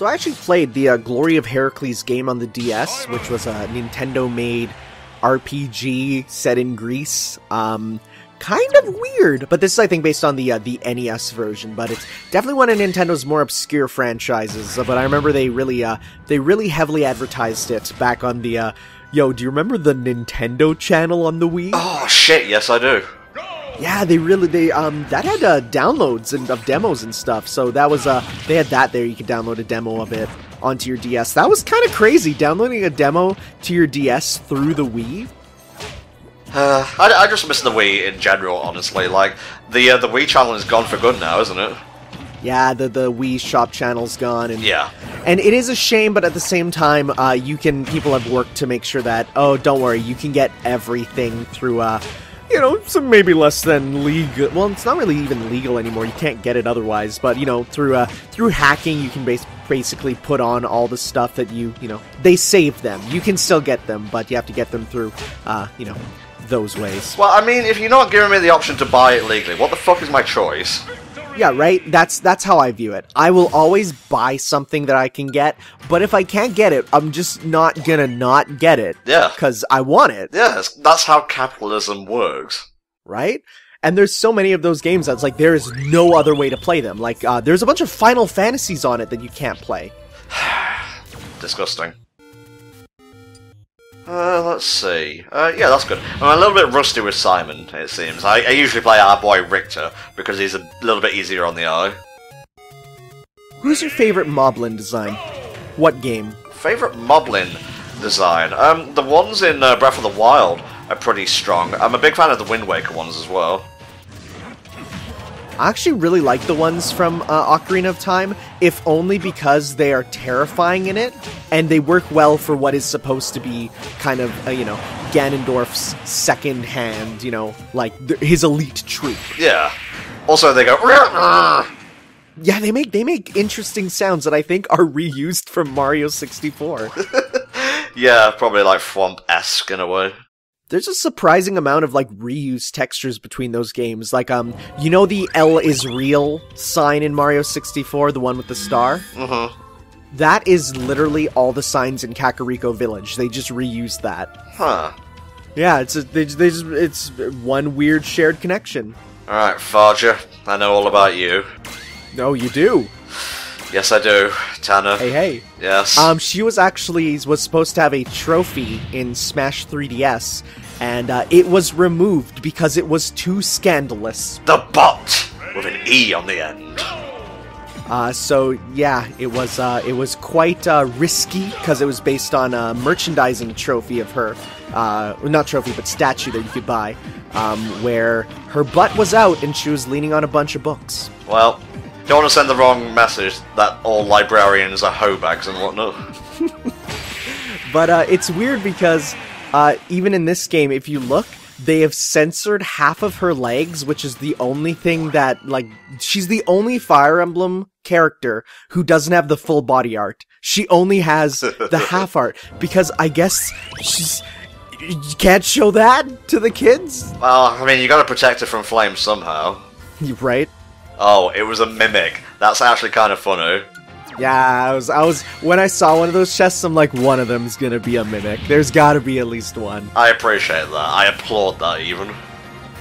So I actually played the Glory of Heracles game on the DS, which was a Nintendo-made RPG set in Greece. Kind of weird, but this is, I think, based on the NES version, but it's definitely one of Nintendo's more obscure franchises. But I remember they really heavily advertised it back on the, yo, do you remember the Nintendo channel on the Wii? Oh, shit, yes I do. Yeah, that had downloads of demos and stuff, so that was, they had that there, you could download a demo of it onto your DS. That was kind of crazy, downloading a demo to your DS through the Wii. I just miss the Wii in general, honestly. Like, the Wii channel is gone for good now, isn't it? Yeah, the Wii shop channel's gone. And, yeah. And it is a shame, but at the same time, people have worked to make sure that, oh, don't worry, you can get everything through, some maybe less than legal. Well, it's not really even legal anymore. You can't get it otherwise. But, through hacking, you can basically put on all the stuff that they save them. You can still get them, but you have to get them through, those ways. Well, I mean, if you're not giving me the option to buy it legally, what the fuck is my choice? Yeah, right? That's how I view it. I will always buy something that I can get, but if I can't get it, I'm just not gonna not get it. Yeah. Because I want it. Yeah, that's how capitalism works. Right? And there's so many of those games that's like, there is no other way to play them. Like, there's a bunch of Final Fantasies on it that you can't play. Disgusting. Let's see. Yeah, that's good. I'm a little bit rusty with Simon, it seems. I usually play our boy Richter, because he's a little bit easier on the eye. Who's your favorite Moblin design? What game? Favorite Moblin design? The ones in Breath of the Wild are pretty strong. I'm a big fan of the Wind Waker ones as well. I actually really like the ones from Ocarina of Time, if only because they are terrifying in it, and they work well for what is supposed to be kind of, Ganondorf's second hand, like his elite troop. Yeah. Also, they go... Yeah, they make interesting sounds that I think are reused from Mario 64. Yeah, probably like Thwomp-esque in a way. There's a surprising amount of, reused textures between those games. Like, the L is real sign in Mario 64, the one with the star? Mm-hmm. That is literally all the signs in Kakariko Village. They just reused that. Huh. Yeah, it's one weird shared connection. Alright, Farger, I know all about you. No, you do. Yes, I do, Tanner. Hey. Yes. She was supposed to have a trophy in Smash 3DS, and it was removed because it was too scandalous. The bot with an E on the end. So yeah, it was quite risky because it was based on a merchandising trophy of her, not trophy, but statue that you could buy, where her butt was out and she was leaning on a bunch of books. Well, don't want to send the wrong message that all librarians are hoe bags and whatnot. But it's weird because even in this game, if you look, they have censored half of her legs, which is the only thing that, she's the only Fire Emblem character who doesn't have the full body art. She only has the half art, because I guess you can't show that to the kids? Well, I mean, you gotta protect her from flames somehow. Right? Oh, it was a mimic. That's actually kind of funny. Yeah, I was when I saw one of those chests, I'm like, one of them's gonna be a mimic. There's gotta be at least one. I appreciate that. I applaud that, even.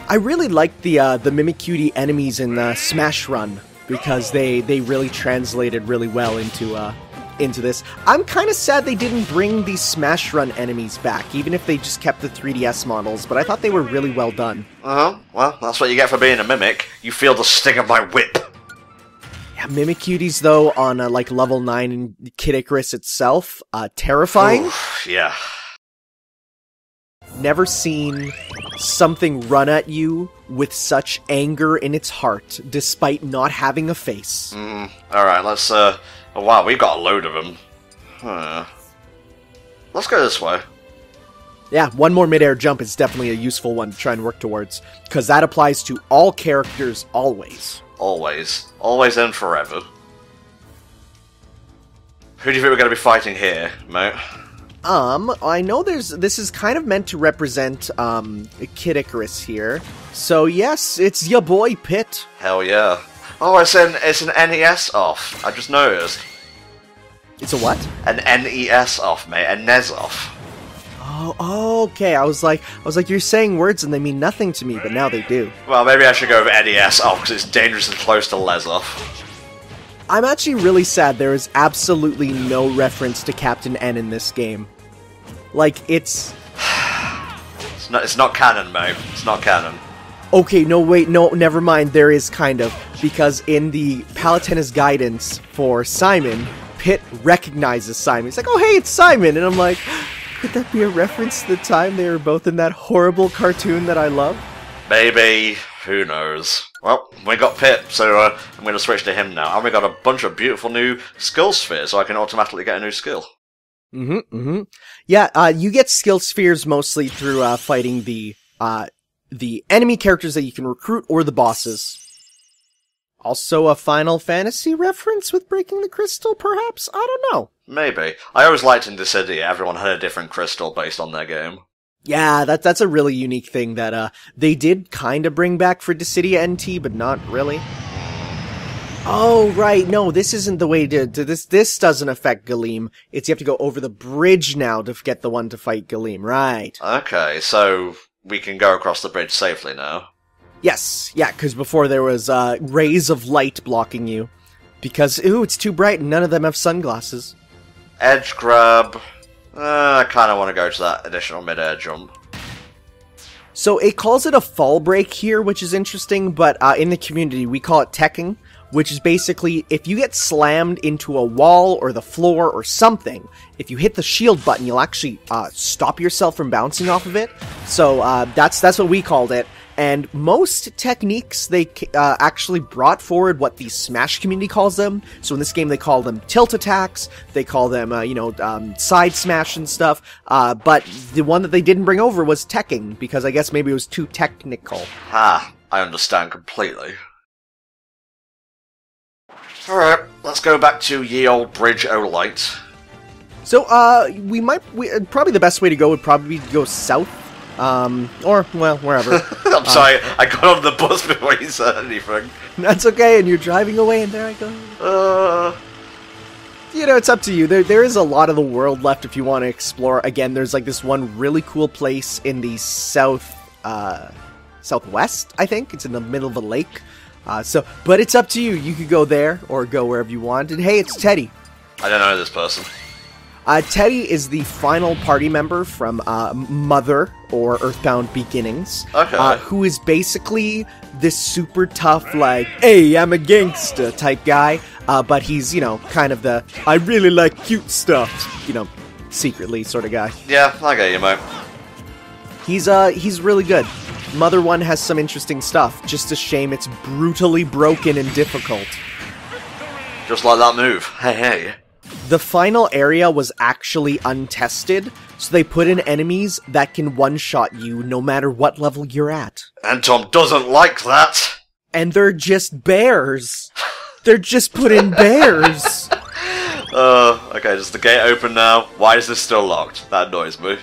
I really liked the Mimikyu enemies in Smash Run, because they really translated really well into this. I'm kind of sad they didn't bring the Smash Run enemies back, even if they just kept the 3DS models, but I thought they were really well done. Uh-huh. Well, that's what you get for being a mimic. You feel the sting of my whip. Yeah, Mimicuties, though, on, level 9 in Kid Icarus itself, terrifying. Oof, yeah. Never seen something run at you with such anger in its heart, despite not having a face. Alright, let's, oh, wow, we've got a load of them. Huh. Let's go this way. Yeah, one more midair jump is definitely a useful one to try and work towards, because that applies to all characters always. Always. Always and forever. Who do you think we're going to be fighting here, mate? I know this is kind of meant to represent, Kid Icarus here. So yes, it's ya boy, Pit. Hell yeah. Oh, it's an NES off. I just noticed. It's a what? An NES off, mate. A NES off. Oh, okay. I was like, you're saying words and they mean nothing to me, but now they do. Well, maybe I should go with NES off because it's dangerously close to Les off. I'm actually really sad there is absolutely no reference to Captain N in this game. Like, it's not canon, mate. It's not canon. Okay, no, wait, no, never mind. There is kind of, because in the Palatinus guidance for Simon, Pit recognizes Simon. He's like, oh, hey, it's Simon. And I'm like, could that be a reference to the time they were both in that horrible cartoon that I love? Maybe. Who knows? Well, we got Pit, so I'm going to switch to him now. And we got a bunch of beautiful new skill spheres, so I can automatically get a new skill. Yeah, you get skill spheres mostly through fighting the enemy characters that you can recruit or the bosses. Also a Final Fantasy reference with breaking the crystal, perhaps? I don't know. Maybe. I always liked in Dissidia, everyone had a different crystal based on their game. Yeah, that's a really unique thing that they did kind of bring back for Dissidia NT, but not really. Oh, right, no, this isn't the way to this doesn't affect Galeem. It's you have to go over the bridge now to get the one to fight Galeem, right. Okay, so we can go across the bridge safely now. Yes, yeah, because before there was rays of light blocking you. Because, ooh, it's too bright and none of them have sunglasses. Edge grab. I kind of want to go to that additional mid-air jump. So it calls it a fall break here, which is interesting, but in the community we call it teching, which is basically if you get slammed into a wall or the floor or something, if you hit the shield button, you'll actually stop yourself from bouncing off of it. So that's what we called it. And most techniques, they actually brought forward what the Smash community calls them. So in this game, they call them tilt attacks. They call them, side smash and stuff. But the one that they didn't bring over was teching, because I guess maybe it was too technical. Ah, I understand completely. Alright, let's go back to ye old Bridge o' Light. So, probably the best way to go would probably be to go south. Or, well, wherever. I'm sorry, I got on the bus before you said anything. That's okay, and you're driving away, and there I go. It's up to you. There is a lot of the world left if you want to explore. Again, there's like this one really cool place in the southwest, I think. It's in the middle of a lake. But it's up to you. You could go there, or go wherever you want. And hey, it's Teddy. I don't know this person. Teddy is the final party member from Mother, or Earthbound Beginnings. Okay. Who is basically this super tough, like, hey, I'm a gangsta type guy. But he's, kind of the, I really like cute stuff, secretly sort of guy. Yeah, I get you, mate. He's really good. Mother 1 has some interesting stuff. Just a shame it's brutally broken and difficult. Just like that move. Hey. The final area was actually untested, so they put in enemies that can one-shot you no matter what level you're at. And Tom doesn't like that. And they're just bears. They're just put in bears. Okay, does the gate open now? Why is this still locked? That annoys me.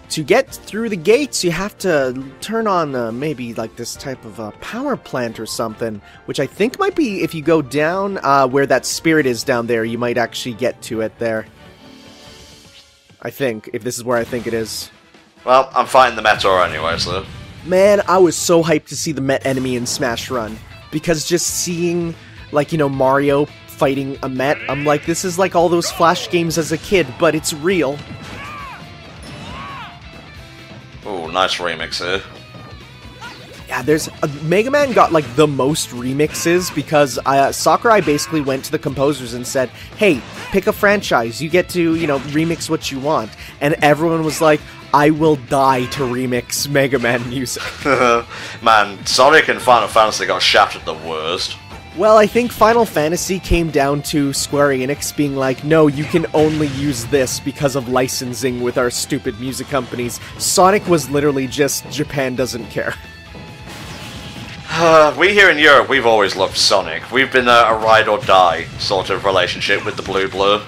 To get through the gates, you have to turn on maybe like this type of power plant or something, which I think might be if you go down where that spirit is down there, you might actually get to it there. I think, if this is where I think it is. Well, I'm fighting the Meteor anyway, so... Man, I was so hyped to see the Met enemy in Smash Run, because just seeing, like, Mario fighting a Met, I'm like, this is like all those Flash games as a kid, but it's real. Ooh, nice remix here. Yeah, Mega Man got, like, the most remixes because Sakurai basically went to the composers and said, hey, pick a franchise, you get to, remix what you want. And everyone was like, I will die to remix Mega Man music. Man, Sonic and Final Fantasy got shafted the worst. Well, I think Final Fantasy came down to Square Enix being like, no, you can only use this because of licensing with our stupid music companies. Sonic was literally just, Japan doesn't care. We here in Europe, we've always loved Sonic. We've been a ride or die sort of relationship with the Blue Blur.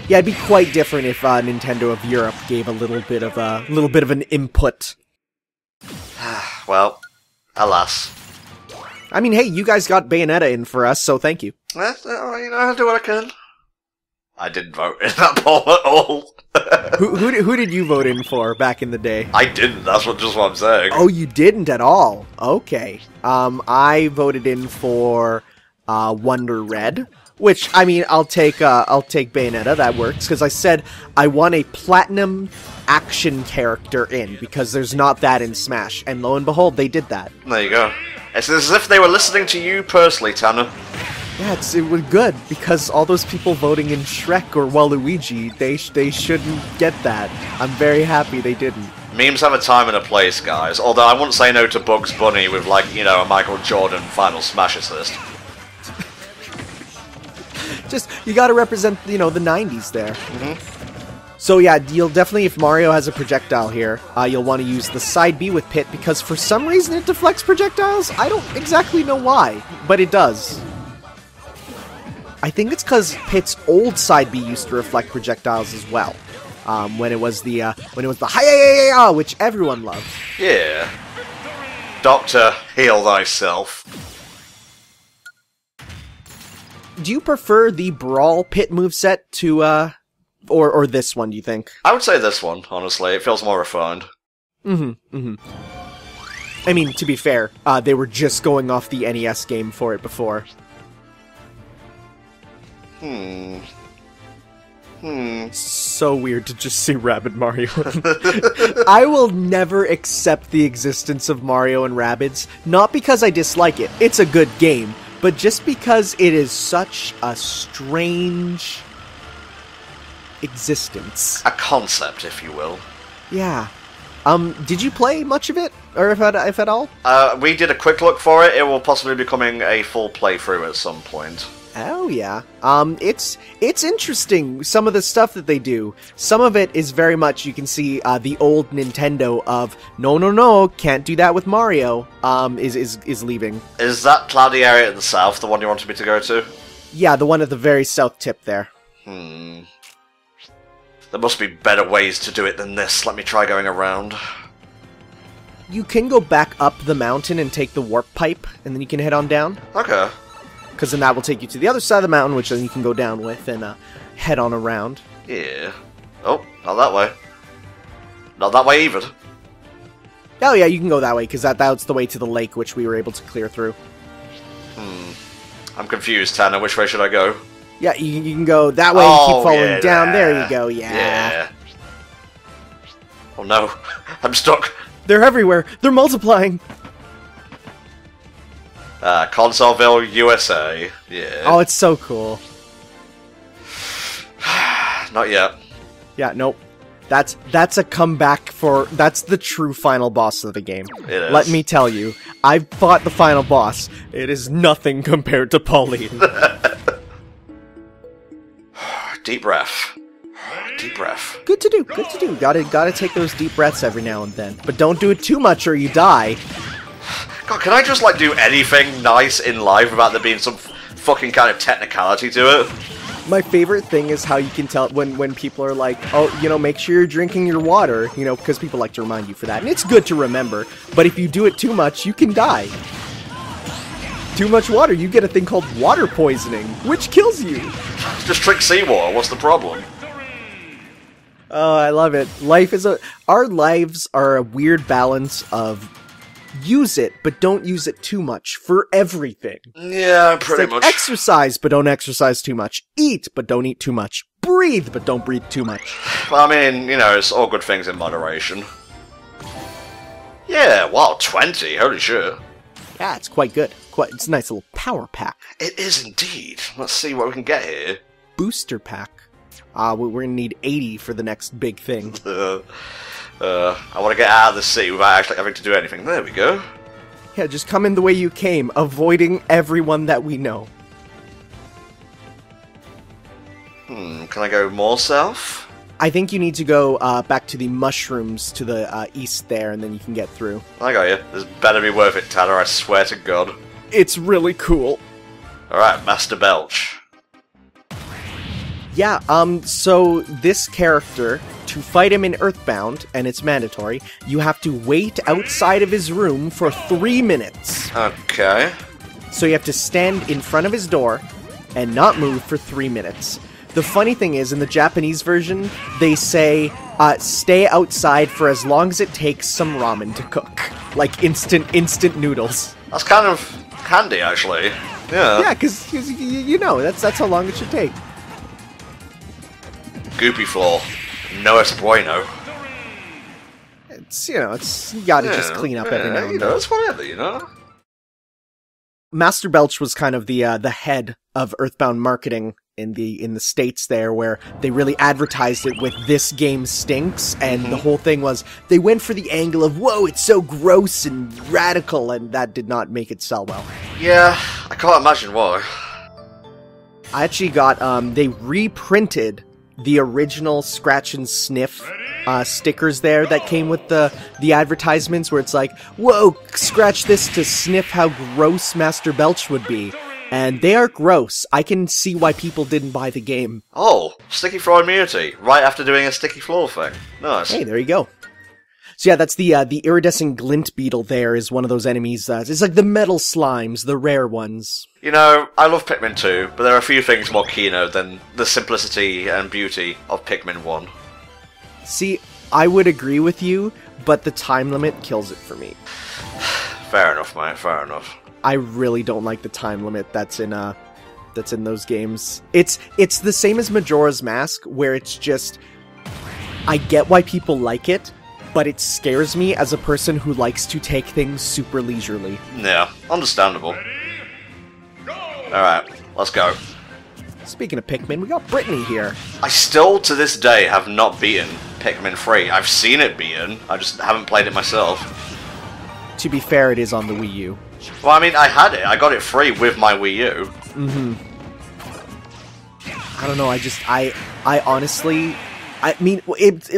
Yeah, it'd be quite different if Nintendo of Europe gave a little bit of an input. Well, alas. I mean, hey, you guys got Bayonetta in for us, so thank you. I'll do what I can. I didn't vote in that poll at all. Who did you vote in for back in the day? I didn't, that's just what I'm saying. Oh, you didn't at all? Okay. I voted in for Wonder Red, which, I mean, I'll take Bayonetta, that works, because I said I want a platinum action character in, because there's not that in Smash, and lo and behold, they did that. There you go. It's as if they were listening to you personally, Tanner. Yeah, it was good, because all those people voting in Shrek or Waluigi, they shouldn't get that. I'm very happy they didn't. Memes have a time and a place, guys, although I wouldn't say no to Bugs Bunny with, like, you know, a Michael Jordan Final Smash assist. Just, you gotta represent, you know, the 90s there. Mm-hmm. So yeah, you'll definitely, if Mario has a projectile here, you'll want to use the side B with Pit, because for some reason it deflects projectiles? I don't exactly know why, but it does. I think it's because Pit's old side B used to reflect projectiles as well. When it was the hi-ya-ya-ya, which everyone loved. Yeah. Doctor, heal thyself. Do you prefer the Brawl Pit moveset to, or this one, do you think? I would say this one, honestly. It feels more refined. I mean, to be fair, they were just going off the NES game for it before. So weird to just see Rabid Mario. I will never accept the existence of Mario and Rabbids, not because I dislike it, it's a good game, but just because it is such a strange existence. A concept, if you will. Yeah. Did you play much of it? Or if at all? We did a quick look for it. It will possibly be becoming a full playthrough at some point. Oh, yeah. It's interesting, some of the stuff that they do. Some of it is very much, you can see, the old Nintendo of, no, can't do that with Mario, is leaving. Is that cloudy area at the south the one you wanted me to go to? Yeah, the one at the very south tip there. There must be better ways to do it than this. Let me try going around. You can go back up the mountain and take the warp pipe, and then you can head on down. Okay. Because then that will take you to the other side of the mountain, which then you can go down with and head on around. Yeah. Oh, not that way. Not that way either. Oh yeah, you can go that way, because that's the way to the lake, which we were able to clear through. I'm confused, Tanner. Which way should I go? Yeah, you can go that way and keep following down. There you go, yeah. Oh no, I'm stuck. They're everywhere. They're multiplying. Consoleville, USA. Yeah. Oh, it's so cool. Not yet. Yeah, nope. That's a comeback for... That's the true final boss of the game. It is. Let me tell you, I've fought the final boss. It is nothing compared to Pauline. Deep breath. Deep breath. Good to do, good to do. Gotta take those deep breaths every now and then. But don't do it too much or you die. God, can I just, like, do anything nice in life without there being some fucking kind of technicality to it? My favorite thing is how you can tell when people are like, oh, you know, make sure you're drinking your water, you know, because people like to remind you for that. And it's good to remember, but if you do it too much, you can die. Too much water, you get a thing called water poisoning, which kills you. Just drink seawater, what's the problem? Oh, I love it. Our lives are a weird balance of use it, but don't use it too much for everything. Yeah, pretty much. Exercise, but don't exercise too much. Eat, but don't eat too much. Breathe, but don't breathe too much. Well, I mean, you know, it's all good things in moderation. Yeah, wow, 20, holy shit. Yeah, it's quite good. It's a nice little power pack. It is indeed. Let's see what we can get here. Booster pack. We're gonna need 80 for the next big thing. I want to get out of the city without actually having to do anything. There we go. Yeah, just come in the way you came, avoiding everyone that we know. Can I go more south? I think you need to go back to the mushrooms to the east there, and then you can get through. I got you. This better be worth it, Tanner, I swear to God. It's really cool. Alright, Master Belch. Yeah, so this character, to fight him in Earthbound, and it's mandatory, you have to wait outside of his room for 3 minutes. Okay. So you have to stand in front of his door and not move for 3 minutes. The funny thing is, in the Japanese version, they say, stay outside for as long as it takes some ramen to cook. Like instant noodles. That's kind of handy, actually. Yeah. Yeah, because you know, that's how long it should take. Goopy floor. No es bueno. It's, you know, you gotta just clean up every now and then. It's whatever, you know? Master Belch was kind of the head of Earthbound marketing in the States there, where they really advertised it with "this game stinks," and the whole thing was they went for the angle of "whoa, it's so gross and radical," and that did not make it sell well. Yeah, I can't imagine why. I actually got they reprinted the original Scratch and Sniff stickers there that came with the advertisements, where it's like, "Whoa, scratch this to sniff how gross Master Belch would be." And they are gross. I can see why people didn't buy the game. Oh, sticky floor immunity, right after doing a sticky floor thing. Nice. Hey, there you go. So yeah, that's the iridescent glint beetle there is one of those enemies. It's like the metal slimes, the rare ones. You know, I love Pikmin 2, but there are a few things more keynote than the simplicity and beauty of Pikmin 1. See, I would agree with you, but the time limit kills it for me. Fair enough, mate, fair enough. I really don't like the time limit that's in those games. It's the same as Majora's Mask, where it's just, I get why people like it, but it scares me as a person who likes to take things super leisurely. Yeah, understandable. Alright, let's go. Speaking of Pikmin, we got Brittany here. I still, to this day, have not beaten Pikmin 3. I've seen it beaten, I just haven't played it myself. To be fair, it is on the Wii U. Well, I mean, I had it. I got it free with my Wii U. Mm-hmm. I don't know, I honestly... I mean,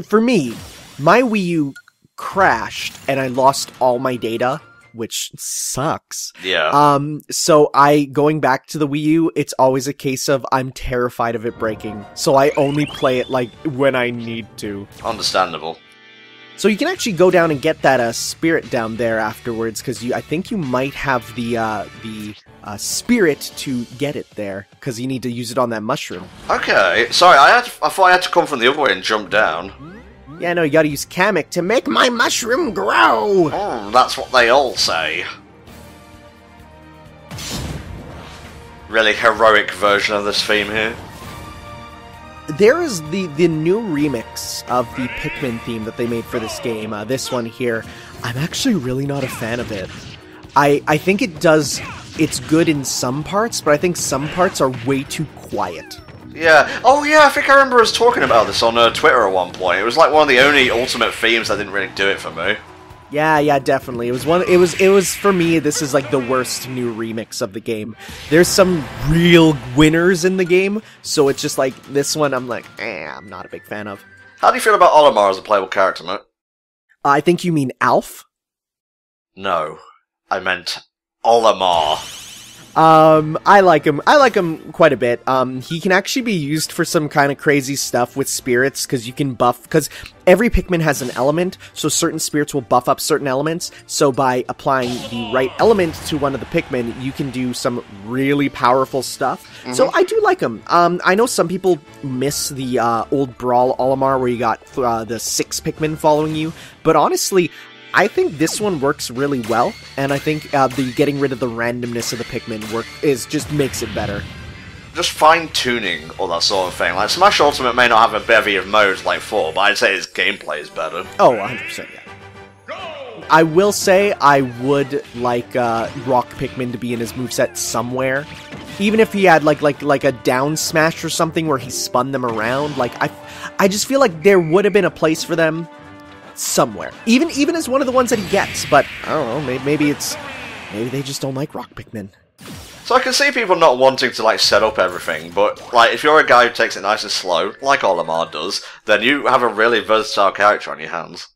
for me, my Wii U crashed, and I lost all my data, which sucks. Yeah. So going back to the Wii U, it's always a case of I'm terrified of it breaking. So I only play it, like, when I need to. Understandable. So you can actually go down and get that spirit down there afterwards, because I think you might have the spirit to get it there, because you need to use it on that mushroom. Okay, sorry, I thought I had to come from the other way and jump down. Yeah, no, you gotta use Kamek to make my mushroom grow! Oh, that's what they all say. Really heroic version of this theme here. There is the new remix of the Pikmin theme that they made for this game. This one here, I'm actually really not a fan of it. I think it's good in some parts, but I think some parts are way too quiet. Yeah. Oh, yeah, I think I remember us talking about this on Twitter at one point. It was like one of the only Ultimate themes that didn't really do it for me. Yeah, definitely. It was for me, this is like the worst new remix of the game. There's some real winners in the game, so it's just like, this one I'm like, I'm not a big fan of. How do you feel about Olimar as a playable character, mate? I think you mean Alf? No, I meant Olimar. I like him. I like him quite a bit. He can actually be used for some kind of crazy stuff with spirits, because you can buff, because every Pikmin has an element, so certain spirits will buff up certain elements, so by applying the right element to one of the Pikmin, you can do some really powerful stuff. Mm-hmm. So I do like him. I know some people miss the old Brawl Olimar, where you got the 6 Pikmin following you, but honestly, I think this one works really well, and I think the getting rid of the randomness of the Pikmin just makes it better. Just fine-tuning all that sort of thing. Like, Smash Ultimate may not have a bevy of modes like 4, but I'd say its gameplay is better. Oh, 100%, yeah. I will say I would like Rock Pikmin to be in his moveset somewhere. Even if he had like a down smash or something where he spun them around, like I just feel like there would have been a place for them somewhere, even as one of the ones that he gets, but I don't know, maybe they just don't like Rock Pikmin. So I can see people not wanting to like set up everything, but like if you're a guy who takes it nice and slow, like Olimar does, then you have a really versatile character on your hands.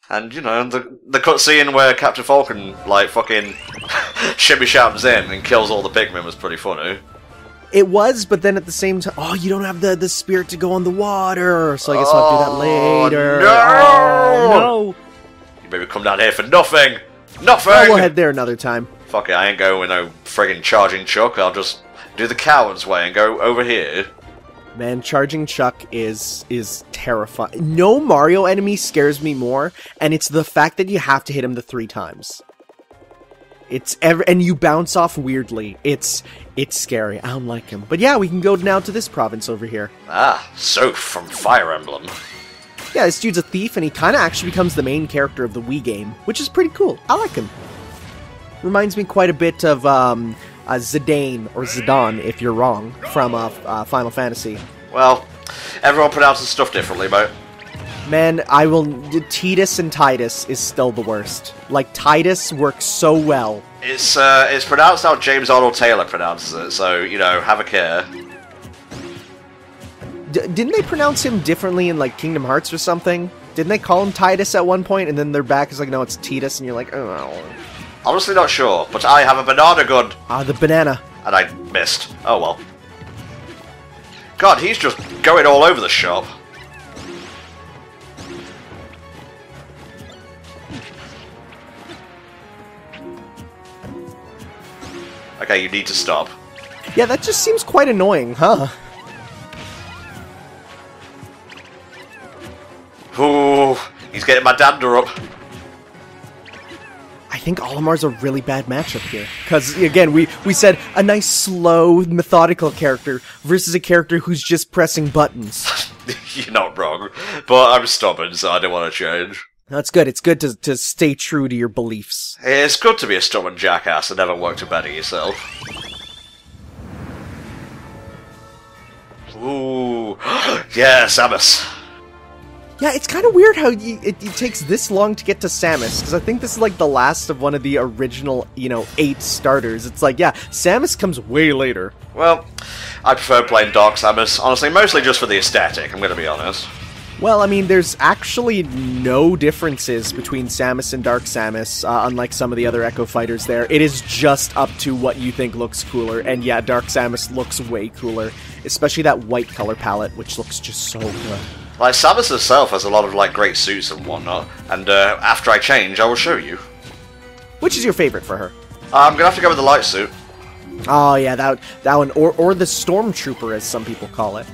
And you know, the cutscene where Captain Falcon like fucking shimmy shabs in and kills all the Pikmin was pretty funny. It was, but then at the same time, you don't have the spirit to go on the water, so I guess I'll do that later. No! Oh, no! You maybe come down here for nothing! Nothing! Well, we'll head there another time. Fuck it, I ain't going with no friggin' charging chuck, I'll just Do the coward's way and go over here. Man, charging Chuck is terrifying. No Mario enemy scares me more, and it's the fact that you have to hit him the 3 times. And you bounce off weirdly. It's scary. I don't like him. But yeah, we can go now to this province over here. Ah, Soph from Fire Emblem. Yeah, this dude's a thief, and he kind of actually becomes the main character of the Wii game, which is pretty cool. I like him. Reminds me quite a bit of Zidane, or Zidane, if you're wrong, from Final Fantasy. Well, everyone pronounces stuff differently, mate. Man, Titus and Titus is still the worst. Like, Titus works so well. It's pronounced how James Arnold Taylor pronounces it, so, you know, have a care. Didn't they pronounce him differently in, like, Kingdom Hearts or something? Didn't they call him Titus at one point, and then their back is like, no, it's Titus, and you're like, oh. Honestly not sure, but I have a banana gun. The banana. And I missed. Oh well. God, he's just going all over the shop. Okay, you need to stop. Yeah, that just seems quite annoying, huh? Ooh, he's getting my dander up. I think Olimar's a really bad matchup here. Because, again, we said a nice, slow, methodical character versus a character who's just pressing buttons. You're not wrong, but I'm stubborn, so I don't want to change. That's good. It's good to stay true to your beliefs. It's good to be a stubborn jackass and never work to better yourself. Ooh. Yeah, Samus. Yeah, it's kind of weird how it takes this long to get to Samus, because I think this is like the last of one of the original, 8 starters. It's like, yeah, Samus comes way later. Well, I prefer playing Dark Samus, honestly, mostly just for the aesthetic, I'm gonna be honest. Well, I mean, there's actually no differences between Samus and Dark Samus, unlike some of the other Echo fighters there. It is just up to what you think looks cooler, and yeah, Dark Samus looks way cooler, especially that white color palette, which looks just so good. Like, Samus herself has a lot of, like, great suits and whatnot, and after I change, I will show you. Which is your favorite for her? I'm gonna have to go with the light suit. Oh, yeah, that one, or the Stormtrooper, as some people call it.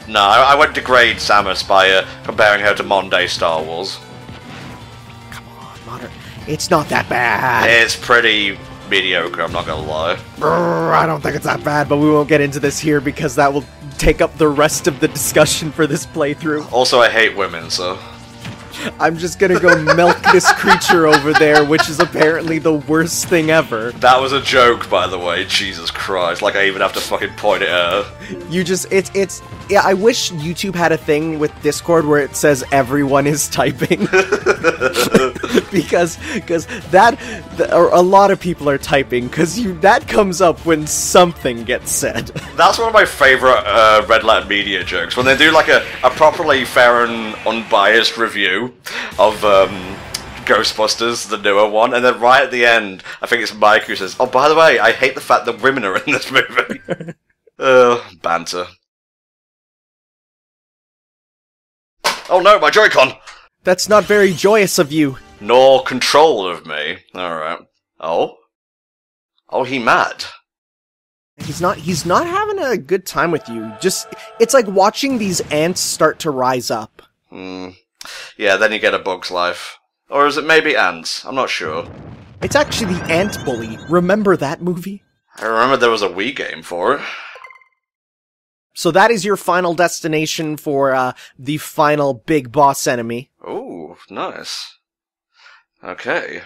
No, I won't degrade Samus by comparing her to modern-day Star Wars. Come on, modern. It's not that bad. It's pretty mediocre, I'm not gonna lie. I don't think it's that bad, but we won't get into this here because that will take up the rest of the discussion for this playthrough. Also, I hate women, so... I'm just gonna go milk this creature over there, which is apparently the worst thing ever. That was a joke, by the way, Jesus Christ, like I even have to fucking point it at her. You just, yeah, I wish YouTube had a thing with Discord where it says everyone is typing. because a lot of people are typing, because that comes up when something gets said. That's one of my favourite Red Letter Media jokes, when they do like a properly fair and unbiased review of Ghostbusters, the newer one, and then right at the end, I think it's Mike who says, oh, by the way, I hate the fact that women are in this movie. Banter. Oh no, my Joy-Con! That's not very joyous of you. Nor control of me. Alright. Oh? Oh, he mad. He's not having a good time with you. It's like watching these ants start to rise up. Yeah, then you get a bug's life. Or is it maybe ants? I'm not sure. It's actually the Ant Bully. Remember that movie? I remember there was a Wii game for it. So that is your final destination for the final big boss enemy. Ooh, nice. Okay.